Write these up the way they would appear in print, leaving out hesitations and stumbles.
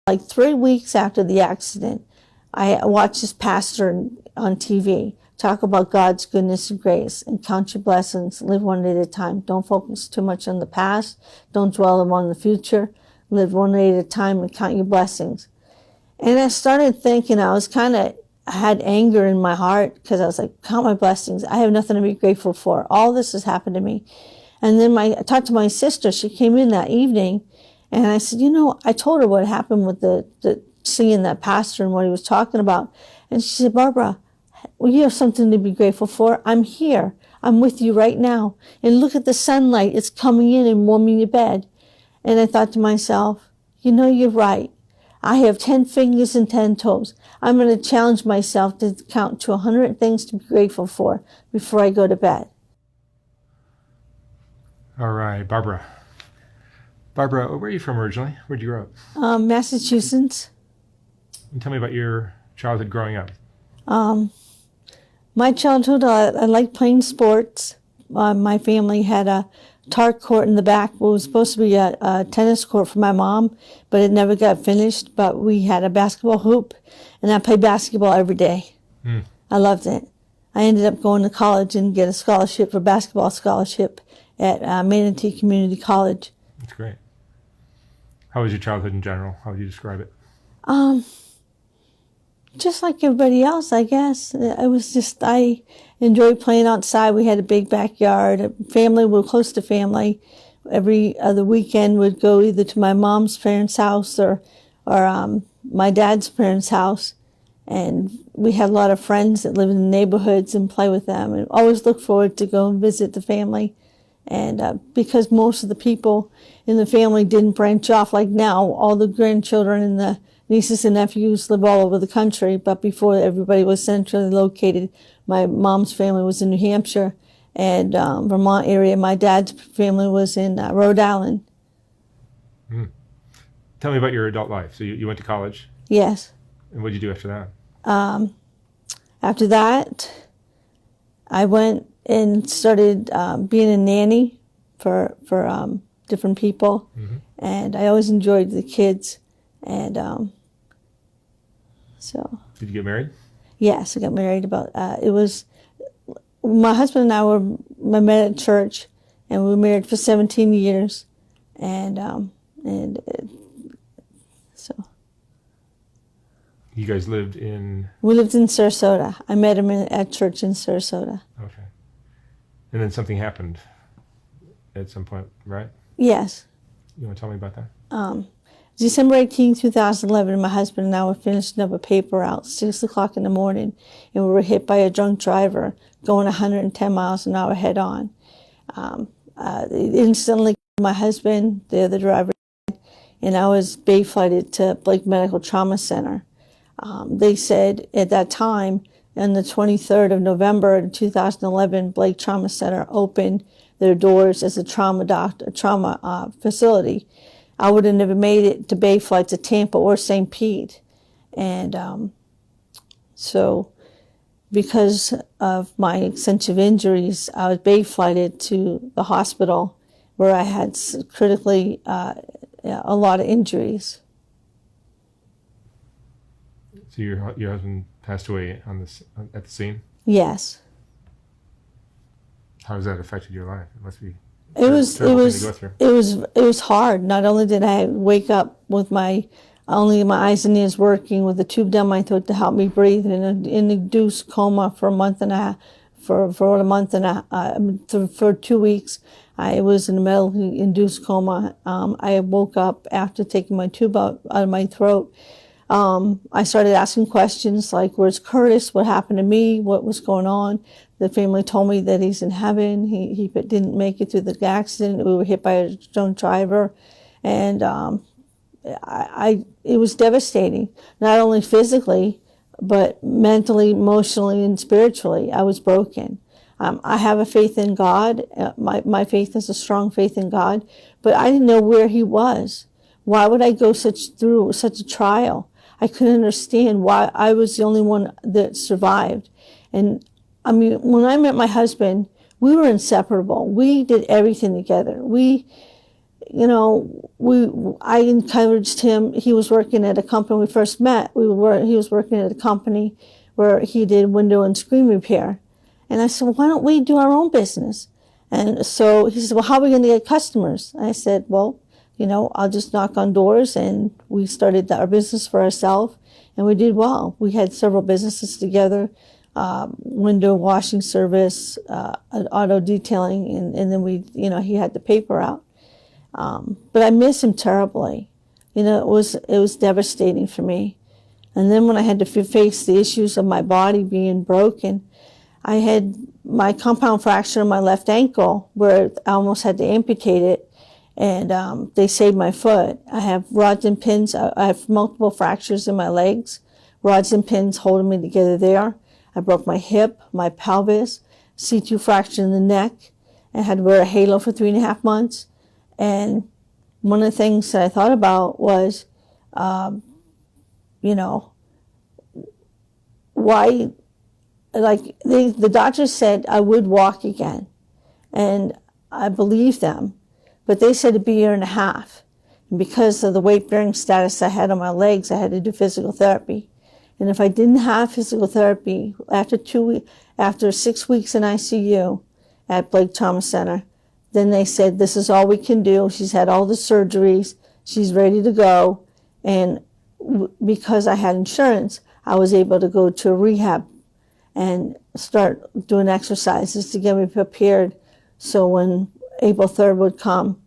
Like 3 weeks after the accident, I watched this pastor on TV talk about God's goodness and grace and count your blessings, live one day at a time. Don't focus too much on the past. Don't dwell on the future. Live one day at a time and count your blessings. And I started thinking, I had anger in my heart because I was like, count my blessings. I have nothing to be grateful for. All this has happened to me. And then I talked to my sister. She came in that evening and I said, I told her what happened with the seeing that pastor and what he was talking about. And she said, Barbara, well, you have something to be grateful for. I'm here. I'm with you right now. And look at the sunlight. It's coming in and warming your bed. And I thought to myself, you're right. I have 10 fingers and 10 toes. I'm going to challenge myself to count to 100 things to be grateful for before I go to bed. All right, Barbara. Barbara, where are you from originally? Where'd you grow up? Massachusetts. And tell me about your childhood growing up. My childhood, I liked playing sports. My family had a tarp court in the back. It was supposed to be a tennis court for my mom, but it never got finished. But we had a basketball hoop, and I played basketball every day. I loved it. I ended up going to college and get a basketball scholarship at Manatee Community College. That's great. How was your childhood in general? How would you describe it? Just like everybody else, I guess. I enjoyed playing outside. We had a big backyard. We were close to family. Every other weekend we'd go either to my mom's parents' house or my dad's parents' house. And we had a lot of friends that lived in the neighborhoods and play with them. And always look forward to go and visit the family. And because most of the people in the family didn't branch off like now, all the grandchildren and the nieces and nephews live all over the country. But before, everybody was centrally located. My mom's family was in New Hampshire and Vermont area. My dad's family was in Rhode Island. Tell me about your adult life. So you went to college? Yes. And what did you do after that? After that, I went and started being a nanny for different people. And I always enjoyed the kids. And so. Did you get married? Yes, I got married my husband and I met at church, and we were married for 17 years. So. You guys lived in? We lived in Sarasota. I met him at church in Sarasota. Okay. And then something happened at some point, right? Yes. You want to tell me about that? December 18, 2011, my husband and I were finishing up a paper out 6 o'clock in the morning, and we were hit by a drunk driver going 110 miles an hour head on. Instantly, my husband, the other driver, and I was bay flighted to Blake Medical Trauma Center. They said at that time, on the 23rd of November 2011, Blake Trauma Center opened their doors as a trauma facility. I would have never made it to bay flight to Tampa or St. Pete. And so because of my extensive injuries, I was bay flighted to the hospital where I had critically a lot of injuries. So your husband passed away at the scene? Yes. How has that affected your life? It must be it was hard. Not only did I wake up with only my eyes and ears working with a tube down my throat to help me breathe in an induced coma for a month and a half, for 2 weeks. I was in a medically induced coma. I woke up after taking my tube out of my throat. I started asking questions like, where's Curtis? What happened to me? What was going on? The family told me that he's in heaven. He didn't make it through the accident. We were hit by a drunk driver. And it was devastating, not only physically, but mentally, emotionally, and spiritually. I was broken. I have a faith in God. My faith is a strong faith in God, but I didn't know where he was. Why would I go through such a trial? I couldn't understand why I was the only one that survived. And I mean, when I met my husband, we were inseparable. We did everything together. I encouraged him. He was working at a company when we first met. He was working at a company where he did window and screen repair. And I said, well, why don't we do our own business? And so he said, well, how are we going to get customers? I said, well, I'll just knock on doors. And we started our business for ourselves, and we did well. We had several businesses together, window washing service, auto detailing, and then he had the paper out. But I miss him terribly. It was devastating for me. And then when I had to face the issues of my body being broken, I had my compound fracture in my left ankle where I almost had to amputate it, and they saved my foot. I have rods and pins. I have multiple fractures in my legs, rods and pins holding me together there. I broke my hip, my pelvis, C2 fracture in the neck, and had to wear a halo for 3.5 months. And one of the things that I thought about was, why, the doctors said I would walk again. And I believed them. But they said it'd be 1.5 years. And because of the weight-bearing status I had on my legs, I had to do physical therapy. And if I didn't have physical therapy, after 6 weeks in ICU at Blake Trauma Center, then they said, this is all we can do. She's had all the surgeries. She's ready to go. And because I had insurance, I was able to go to a rehab and start doing exercises to get me prepared. So when April 3rd would come,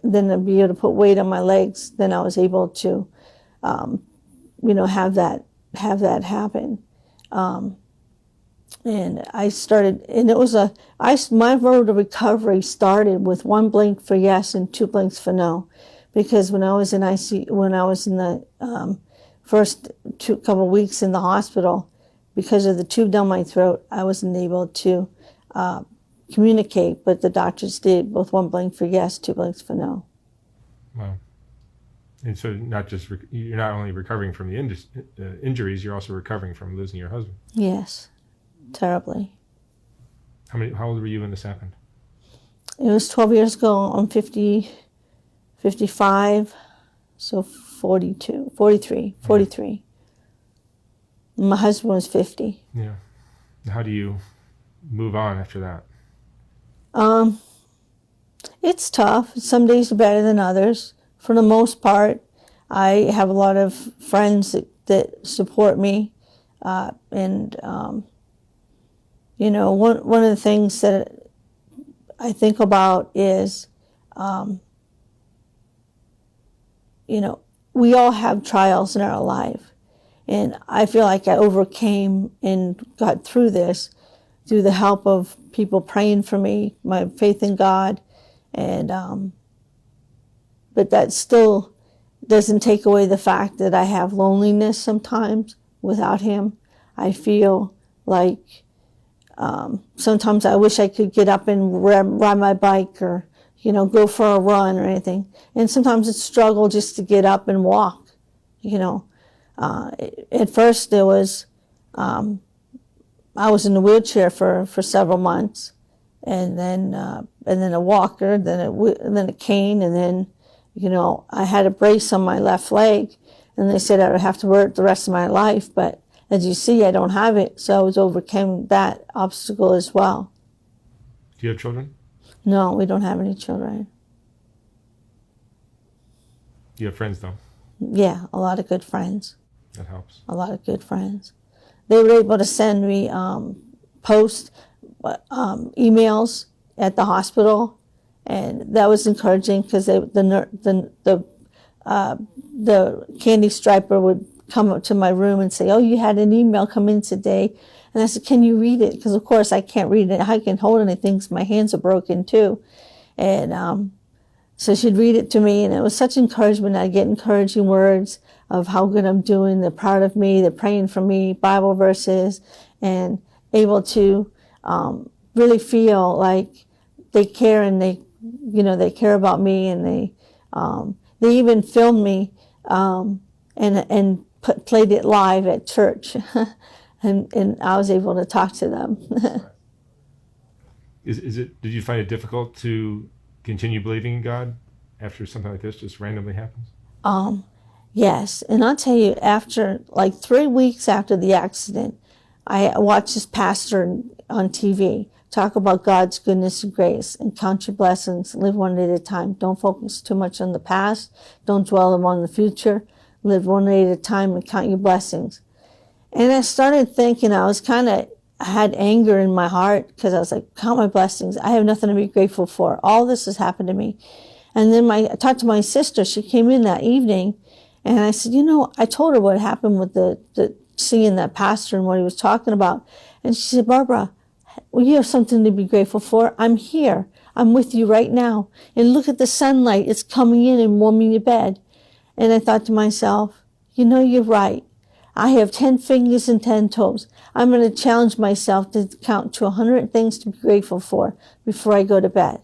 then I'd be able to put weight on my legs. Then I was able to, have that happen. And I started, and it was my road to recovery started with 1 blink for yes and 2 blinks for no. Because when I was in the first couple weeks in the hospital, because of the tube down my throat, I wasn't able to communicate, but the doctors did both 1 blink for yes, 2 blinks for no. Wow. And so you're not only recovering from the injuries, you're also recovering from losing your husband. Yes, terribly. How old were you when this happened? It was 12 years ago. I'm 55, so 43. My husband was 50. Yeah. How do you move on after that? It's tough. Some days are better than others. For the most part, I have a lot of friends that support me. One of the things that I think about is, we all have trials in our life. And I feel like I overcame and got through this through the help of people praying for me, my faith in God. And, but that still doesn't take away the fact that I have loneliness sometimes without him. I feel like sometimes I wish I could get up and ride my bike or, go for a run or anything. And sometimes it's a struggle just to get up and walk, At first it was, I was in a wheelchair for several months, and then a walker, then a cane, and then, I had a brace on my left leg, and they said I would have to wear it the rest of my life, but as you see, I don't have it, so I was overcame that obstacle as well. Do you have children? No, we don't have any children. You have friends, though? Yeah, a lot of good friends. That helps. A lot of good friends. They were able to send me emails at the hospital, and that was encouraging because the candy striper would come up to my room and say, "Oh, you had an email come in today," and I said, "Can you read it?" Because of course I can't read it. I can hold anything because my hands are broken too, and so she'd read it to me, and it was such encouragement. I'd get encouraging words of how good I'm doing. They're proud of me. They're praying for me, Bible verses, and able to really feel like they care, and they care about me, and they even filmed me and played it live at church, and I was able to talk to them. Did you find it difficult to continue believing in God after something like this just randomly happens? Yes, and I'll tell you, after like 3 weeks after the accident, I watched this pastor on TV talk about God's goodness and grace and count your blessings, live one day at a time. Don't focus too much on the past. Don't dwell on the future. Live one day at a time and count your blessings. And I started thinking, I had anger in my heart because I was like, count my blessings. I have nothing to be grateful for. All this has happened to me. And then I talked to my sister. She came in that evening, and I said, I told her what happened with the seeing that pastor and what he was talking about. And she said, Barbara, well, you have something to be grateful for. I'm here. I'm with you right now. And look at the sunlight. It's coming in and warming your bed. And I thought to myself, you're right. I have 10 fingers and 10 toes. I'm going to challenge myself to count to 100 things to be grateful for before I go to bed.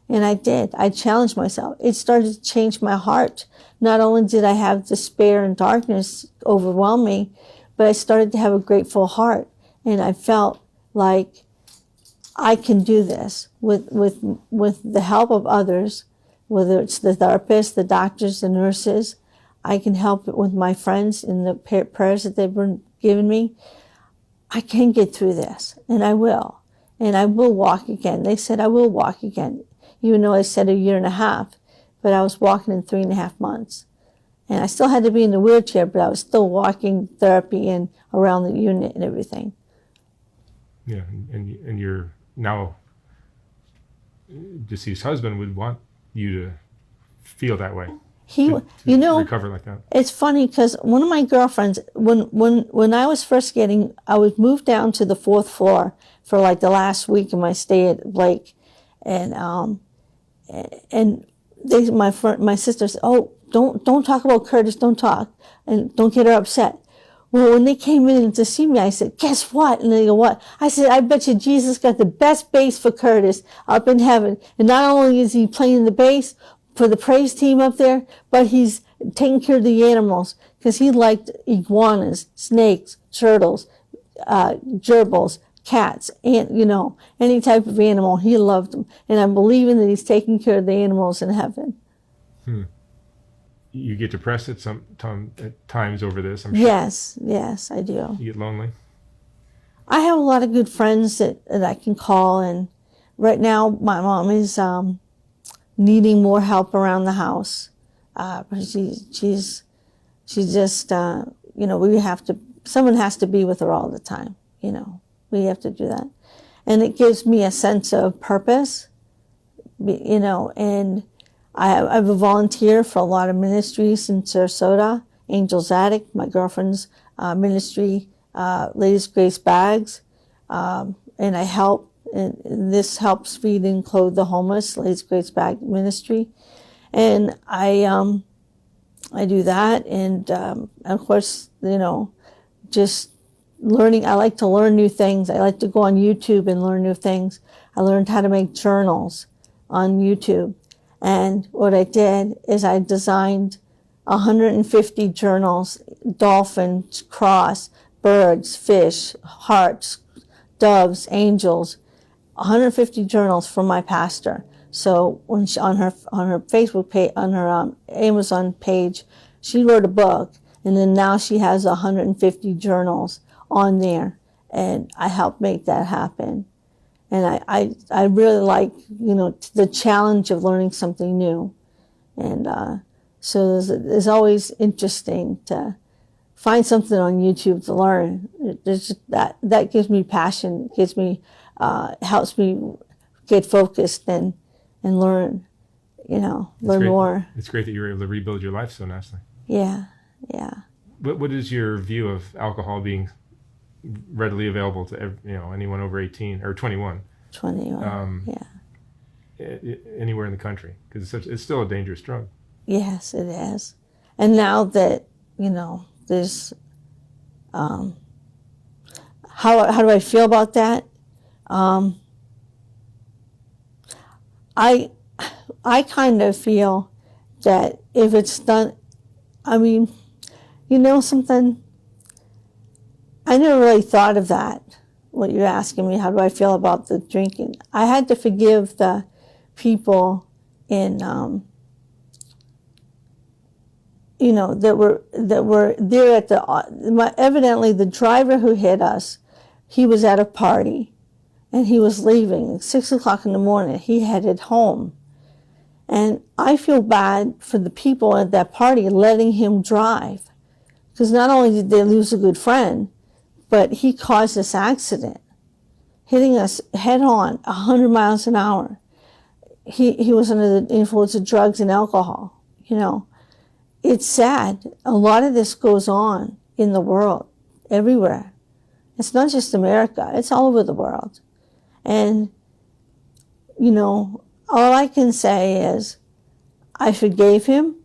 And I did. I challenged myself. It started to change my heart. Not only did I have despair and darkness overwhelm me, but I started to have a grateful heart. And I felt like I can do this with the help of others, whether it's the therapists, the doctors, the nurses. I can help it with my friends in the prayers that they've been giving me. I can get through this, and I will. And I will walk again. They said I will walk again, even though I said 1.5 years, but I was walking in 3.5 months. And I still had to be in the wheelchair, but I was still walking therapy and around the unit and everything. Yeah, and your now deceased husband would want you to feel that way. To recover like that. It's funny because one of my girlfriends, when I was first I was moved down to the 4th floor for like the last week of my stay at Blake, and my sister said, "Oh, don't talk about Curtis, don't talk, and don't get her upset." Well, when they came in to see me, I said, "Guess what?" And they go, "What?" I said, "I bet you Jesus got the best bass for Curtis up in heaven, and not only is he playing the bass for the praise team up there, but he's taking care of the animals because he liked iguanas, snakes, turtles, gerbils, cats, and any type of animal. He loved them, and I'm believing that he's taking care of the animals in heaven." You get depressed at times over this, I'm sure. Yes, I do. You get lonely? I have a lot of good friends that I can call, and right now my mom is needing more help around the house. She's just, someone has to be with her all the time. We have to do that. And it gives me a sense of purpose, and I'm a volunteer for a lot of ministries in Sarasota, Angel's Attic, my girlfriend's ministry, Ladies Grace Bags, and I help. And this helps feed and clothe the homeless, Ladies Grace Bag Ministry. And I do that. And of course, just learning. I like to learn new things. I like to go on YouTube and learn new things. I learned how to make journals on YouTube. And what I did is I designed 150 journals: dolphins, cross, birds, fish, hearts, doves, angels. 150 journals from my pastor. So when on her Facebook page, on her Amazon page, she wrote a book, and then now she has 150 journals on there, and I helped make that happen. And I really like the challenge of learning something new, and so it's always interesting to find something on YouTube to learn. There's just that gives me passion. It gives me helps me get focused and learn, learn more. It's great that you were able to rebuild your life so nicely. Yeah. What is your view of alcohol being readily available to anyone over 18 or 21? 21. Anywhere in the country, because it's still a dangerous drug. Yes, it is. And now that there's how do I feel about that? I kind of feel that if it's done, something, I never really thought of that, what you're asking me, how do I feel about the drinking? I had to forgive the people in that were there at evidently the driver who hit us, he was at a party and he was leaving at 6 o'clock in the morning. He headed home. And I feel bad for the people at that party letting him drive, because not only did they lose a good friend, but he caused this accident, hitting us head on 100 miles an hour. He was under the influence of drugs and alcohol. It's sad. A lot of this goes on in the world, everywhere. It's not just America. It's all over the world. And, all I can say is I forgave him,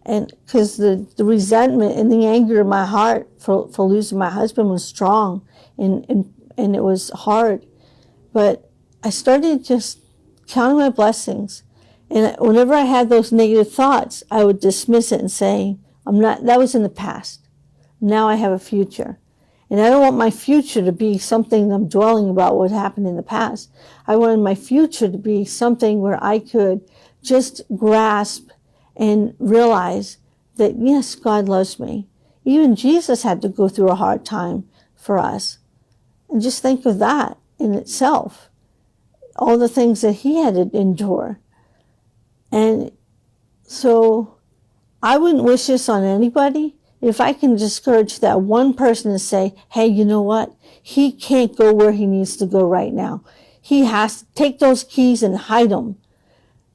and because the resentment and the anger in my heart for losing my husband was strong, and it was hard. But I started just counting my blessings. And whenever I had those negative thoughts, I would dismiss it and say, that was in the past. Now I have a future. And I don't want my future to be something I'm dwelling about what happened in the past. I wanted my future to be something where I could just grasp and realize that, yes, God loves me. Even Jesus had to go through a hard time for us. And just think of that in itself. All the things that he had to endure. And so I wouldn't wish this on anybody. If I can discourage that one person to say, hey, you know what? He can't go where he needs to go right now. He has to take those keys and hide them.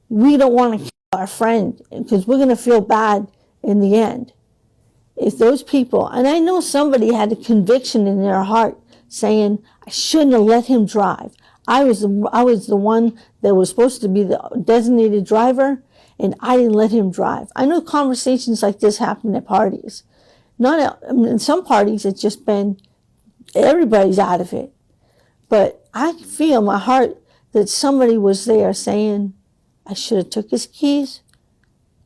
We don't want to kill our friend because we're going to feel bad in the end. If those people, and I know somebody had a conviction in their heart saying, I shouldn't have let him drive. I was the one that was supposed to be the designated driver, and I didn't let him drive. I know conversations like this happen at parties. In some parties, it's just been everybody's out of it. But I feel in my heart that somebody was there saying, I should have took his keys.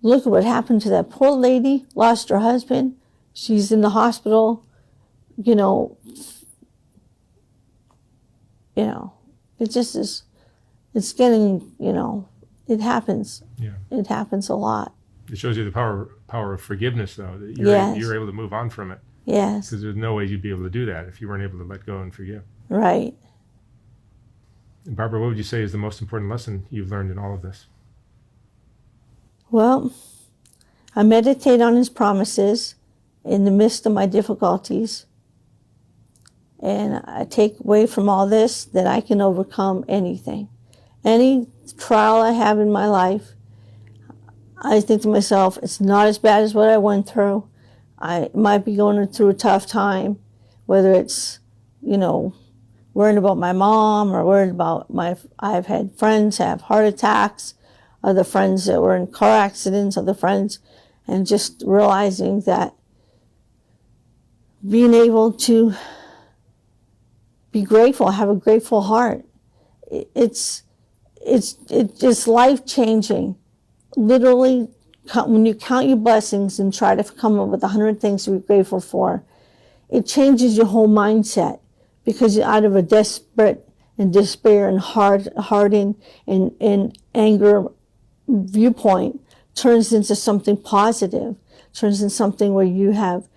Look at what happened to that poor lady, lost her husband. She's in the hospital, it just is, it's getting, it happens. Yeah. It happens a lot. It shows you the power of forgiveness, though, that you're able to move on from it. Yes. Because there's no way you'd be able to do that if you weren't able to let go and forgive. Right. And Barbara, what would you say is the most important lesson you've learned in all of this? Well, I meditate on his promises in the midst of my difficulties. And I take away from all this that I can overcome anything. Any trial I have in my life, I think to myself, it's not as bad as what I went through. I might be going through a tough time, whether it's, worrying about my mom or worried about I've had friends have heart attacks, other friends that were in car accidents, other friends, and just realizing that being able to be grateful, have a grateful heart. It's just life-changing. Literally, when you count your blessings and try to come up with 100 things to be grateful for, it changes your whole mindset, because you're out of a desperate and despair and hardened and anger viewpoint turns into something positive, turns into something where you have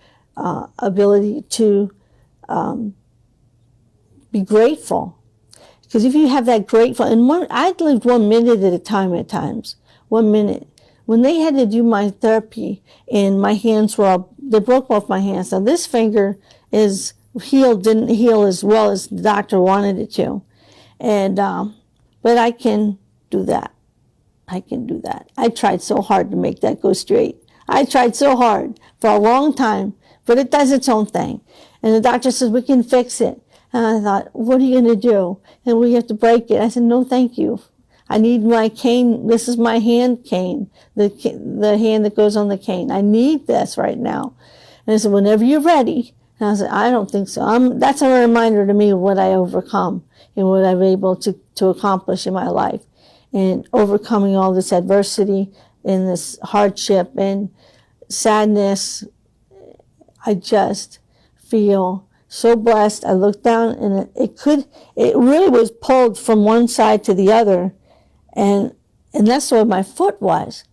ability to be grateful. Because if you have that grateful, and I'd lived 1 minute at a time at times, 1 minute. When they had to do my therapy and my hands they broke both my hands. Now this finger is healed, didn't heal as well as the doctor wanted it to. And, but I can do that. I can do that. I tried so hard to make that go straight. I tried so hard for a long time, but it does its own thing. And the doctor says, we can fix it. And I thought, what are you going to do? And we have to break it. I said, no, thank you. I need my cane. This is my hand cane, the hand that goes on the cane. I need this right now. And I said, whenever you're ready. And I said, I don't think so. That's a reminder to me of what I overcome and what I'm able to accomplish in my life. And overcoming all this adversity and this hardship and sadness, I just feel so blessed. I looked down and it really was pulled from one side to the other. And that's where my foot was.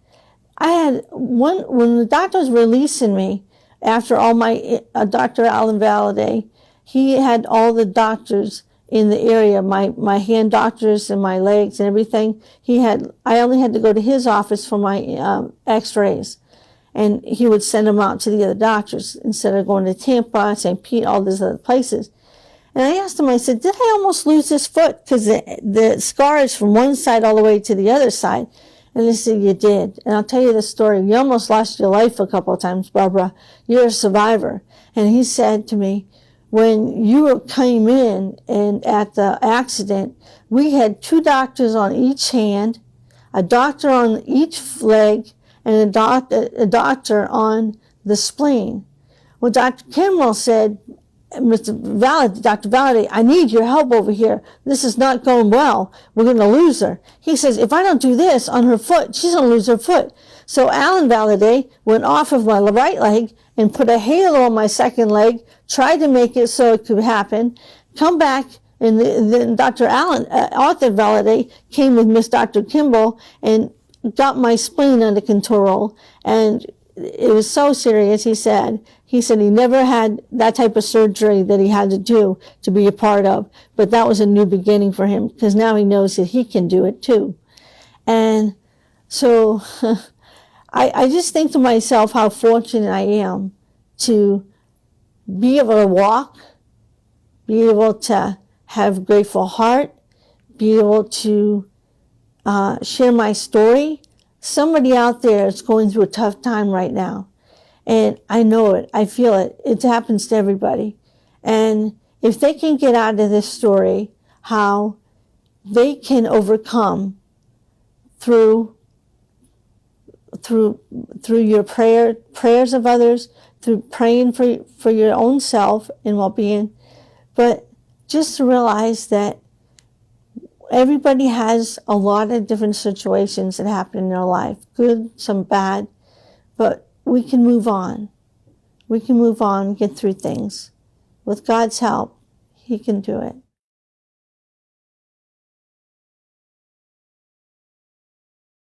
I had one, when the doctor was releasing me, after all my, Dr. Alan Valladay, he had all the doctors in the area, my hand doctors and my legs and everything. I only had to go to his office for my x-rays. And he would send them out to the other doctors instead of going to Tampa, St. Pete, all these other places. And I asked him, I said, did I almost lose this foot? Because the scar is from one side all the way to the other side. And he said, you did. And I'll tell you the story. You almost lost your life a couple of times, Barbara. You're a survivor. And he said to me, when you came in and at the accident, we had 2 doctors on each hand, a doctor on each leg, and a doctor on the spleen. Well, Dr. Kimball said, Dr. Valladay, I need your help over here. This is not going well. We're going to lose her. He says, if I don't do this on her foot, she's going to lose her foot. So Alan Valladay went off of my right leg and put a halo on my second leg, tried to make it so it could happen, come back, and then Dr. Arthur Valladay came with Miss Dr. Kimball and got my spleen under control. And it was so serious, he said he never had that type of surgery that he had to do to be a part of, but that was a new beginning for him, because now he knows that he can do it too. And so I just think to myself how fortunate I am to be able to walk, be able to have a grateful heart, be able to share my story. Somebody out there is going through a tough time right now. And I know it. I feel it. It happens to everybody. And if they can get out of this story, how they can overcome through your prayers of others, through praying for your own self and well-being, but just to realize that everybody has a lot of different situations that happen in their life, good, some bad, but we can move on. We can move on, get through things. With God's help, He can do it.